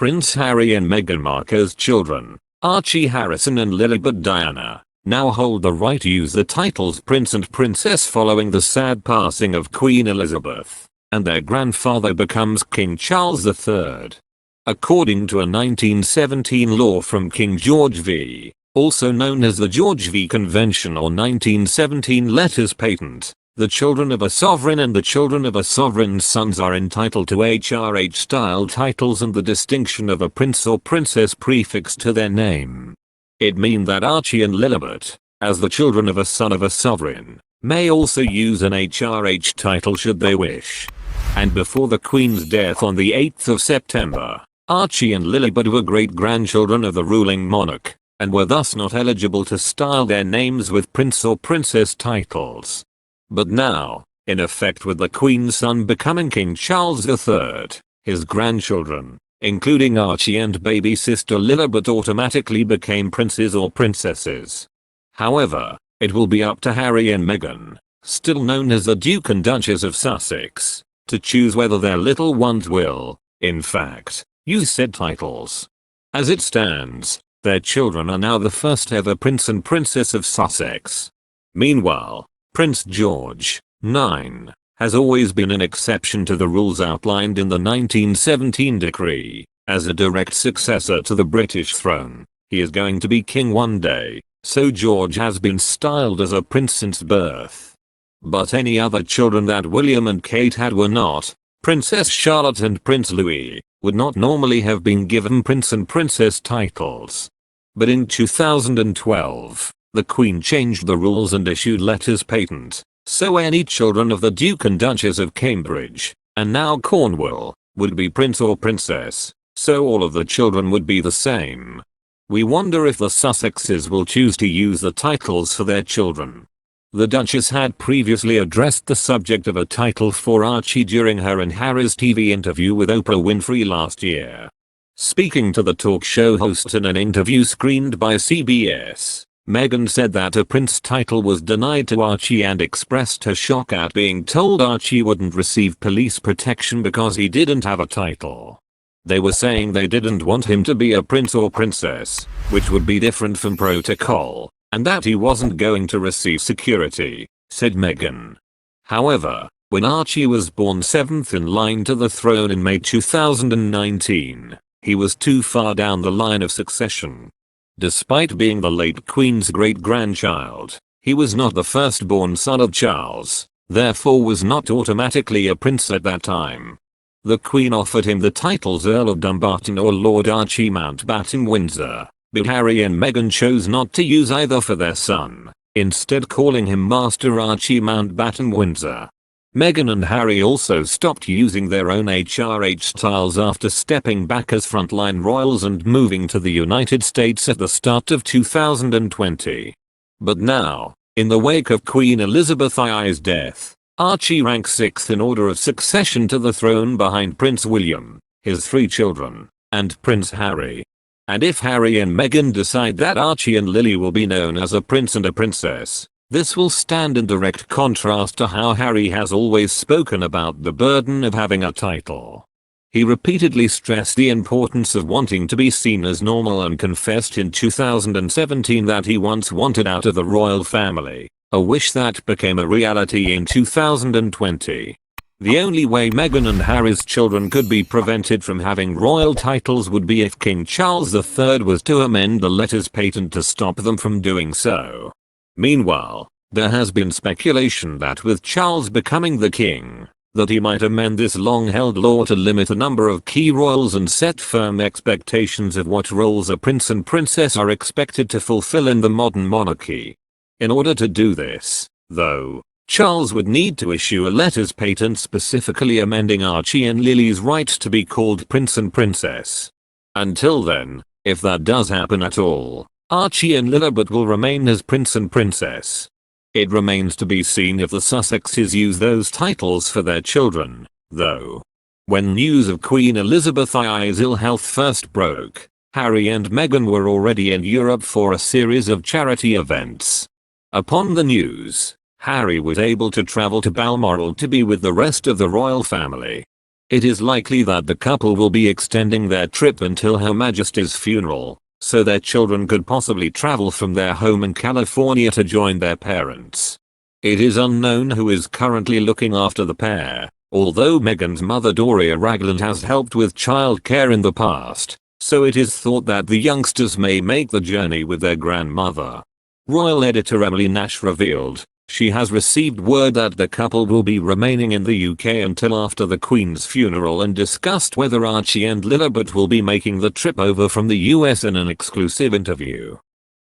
Prince Harry and Meghan Markle's children, Archie Harrison and Lilibet Diana, now hold the right to use the titles Prince and Princess following the sad passing of Queen Elizabeth, and their grandfather becomes King Charles III. According to a 1917 law from King George V, also known as the George V Convention or 1917 Letters Patent, the children of a sovereign and the children of a sovereign's sons are entitled to HRH-style titles and the distinction of a prince or princess prefixed to their name. It means that Archie and Lilibet, as the children of a son of a sovereign, may also use an HRH title should they wish. And before the Queen's death on the 8th of September, Archie and Lilibet were great-grandchildren of the ruling monarch, and were thus not eligible to style their names with prince or princess titles. But now, in effect with the Queen's son becoming King Charles III, his grandchildren, including Archie and baby sister Lilibet, automatically became princes or princesses. However, it will be up to Harry and Meghan, still known as the Duke and Duchess of Sussex, to choose whether their little ones will, in fact, use said titles. As it stands, their children are now the first ever Prince and Princess of Sussex. Meanwhile, Prince George, 9, has always been an exception to the rules outlined in the 1917 decree. As a direct successor to the British throne, he is going to be king one day, so George has been styled as a prince since birth. But any other children that William and Kate had were not. Princess Charlotte and Prince Louis would not normally have been given prince and princess titles. But in 2012, the Queen changed the rules and issued letters patent, so any children of the Duke and Duchess of Cambridge, and now Cornwall, would be prince or princess, so all of the children would be the same. We wonder if the Sussexes will choose to use the titles for their children. The Duchess had previously addressed the subject of a title for Archie during her and Harry's TV interview with Oprah Winfrey last year. Speaking to the talk show host in an interview screened by CBS, Meghan said that a prince title was denied to Archie and expressed her shock at being told Archie wouldn't receive police protection because he didn't have a title. They were saying they didn't want him to be a prince or princess, which would be different from protocol, and that he wasn't going to receive security, said Meghan. However, when Archie was born 7th in line to the throne in May 2019, he was too far down the line of succession. Despite being the late Queen's great-grandchild, he was not the firstborn son of Charles, therefore was not automatically a prince at that time. The Queen offered him the titles Earl of Dumbarton or Lord Archie Mountbatten Windsor, but Harry and Meghan chose not to use either for their son, instead calling him Master Archie Mountbatten Windsor. Meghan and Harry also stopped using their own HRH styles after stepping back as frontline royals and moving to the United States at the start of 2020. But now, in the wake of Queen Elizabeth II's death, Archie ranks 6th in order of succession to the throne behind Prince William, his 3 children, and Prince Harry. And if Harry and Meghan decide that Archie and Lily will be known as a prince and a princess, this will stand in direct contrast to how Harry has always spoken about the burden of having a title. He repeatedly stressed the importance of wanting to be seen as normal and confessed in 2017 that he once wanted out of the royal family, a wish that became a reality in 2020. The only way Meghan and Harry's children could be prevented from having royal titles would be if King Charles III was to amend the letters patent to stop them from doing so. Meanwhile, there has been speculation that with Charles becoming the king, that he might amend this long-held law to limit the number of key royals and set firm expectations of what roles a prince and princess are expected to fulfill in the modern monarchy. In order to do this, though, Charles would need to issue a letters patent specifically amending Archie and Lily's right to be called prince and princess. Until then, if that does happen at all, Archie and Lilibet will remain as prince and princess. It remains to be seen if the Sussexes use those titles for their children, though. When news of Queen Elizabeth II's ill health first broke, Harry and Meghan were already in Europe for a series of charity events. Upon the news, Harry was able to travel to Balmoral to be with the rest of the royal family. It is likely that the couple will be extending their trip until Her Majesty's funeral, so their children could possibly travel from their home in California to join their parents. It is unknown who is currently looking after the pair, although Meghan's mother Doria Ragland has helped with childcare in the past, so it is thought that the youngsters may make the journey with their grandmother. Royal editor Emily Nash revealed she has received word that the couple will be remaining in the UK until after the Queen's funeral and discussed whether Archie and Lilibet will be making the trip over from the US in an exclusive interview.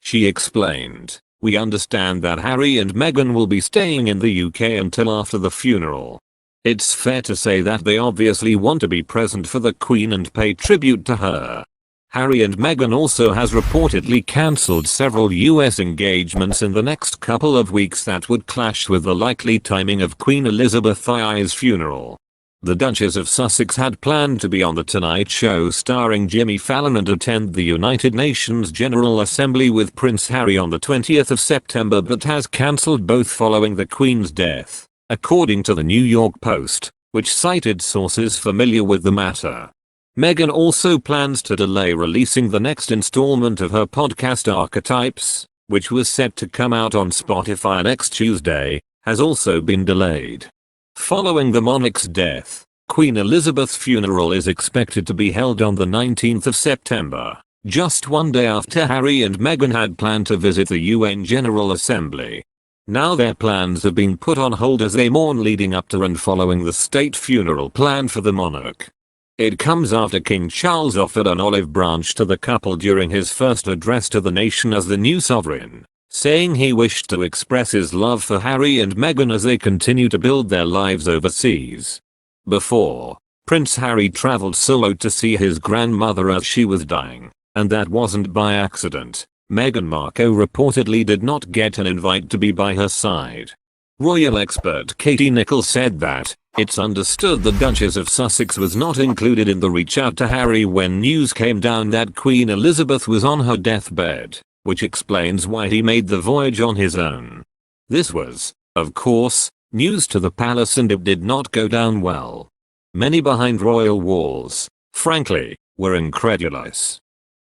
She explained, "We understand that Harry and Meghan will be staying in the UK until after the funeral. It's fair to say that they obviously want to be present for the Queen and pay tribute to her." Harry and Meghan also has reportedly cancelled several US engagements in the next couple of weeks that would clash with the likely timing of Queen Elizabeth II's funeral. The Duchess of Sussex had planned to be on The Tonight Show starring Jimmy Fallon and attend the United Nations General Assembly with Prince Harry on the 20th of September but has cancelled both following the Queen's death, according to the New York Post, which cited sources familiar with the matter. Meghan also plans to delay releasing the next installment of her podcast Archetypes, which was set to come out on Spotify next Tuesday, has also been delayed. Following the monarch's death, Queen Elizabeth's funeral is expected to be held on the 19th of September, just one day after Harry and Meghan had planned to visit the UN General Assembly. Now their plans have been put on hold as they mourn leading up to and following the state funeral plan for the monarch. It comes after King Charles offered an olive branch to the couple during his first address to the nation as the new sovereign, saying he wished to express his love for Harry and Meghan as they continue to build their lives overseas. Before, Prince Harry traveled solo to see his grandmother as she was dying, and that wasn't by accident. Meghan Markle reportedly did not get an invite to be by her side. Royal expert Katie Nichols said that it's understood the Duchess of Sussex was not included in the reach out to Harry when news came down that Queen Elizabeth was on her deathbed, which explains why he made the voyage on his own. This was, of course, news to the palace and it did not go down well. Many behind royal walls, frankly, were incredulous.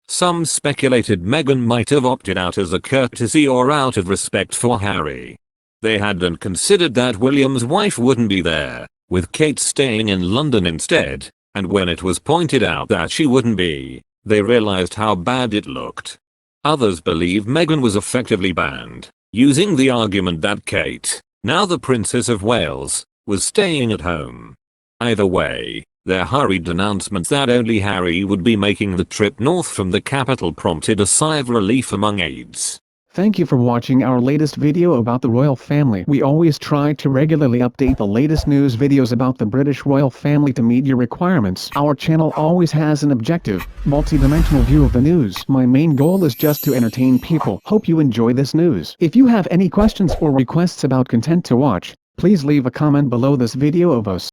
Some speculated Meghan might have opted out as a courtesy or out of respect for Harry. They hadn't considered that William's wife wouldn't be there, with Kate staying in London instead, and when it was pointed out that she wouldn't be, they realized how bad it looked. Others believe Meghan was effectively banned, using the argument that Kate, now the Princess of Wales, was staying at home. Either way, their hurried announcement that only Harry would be making the trip north from the capital prompted a sigh of relief among aides. Thank you for watching our latest video about the royal family. We always try to regularly update the latest news videos about the British royal family to meet your requirements. Our channel always has an objective, multi-dimensional view of the news. My main goal is just to entertain people. Hope you enjoy this news. If you have any questions or requests about content to watch, please leave a comment below this video of us.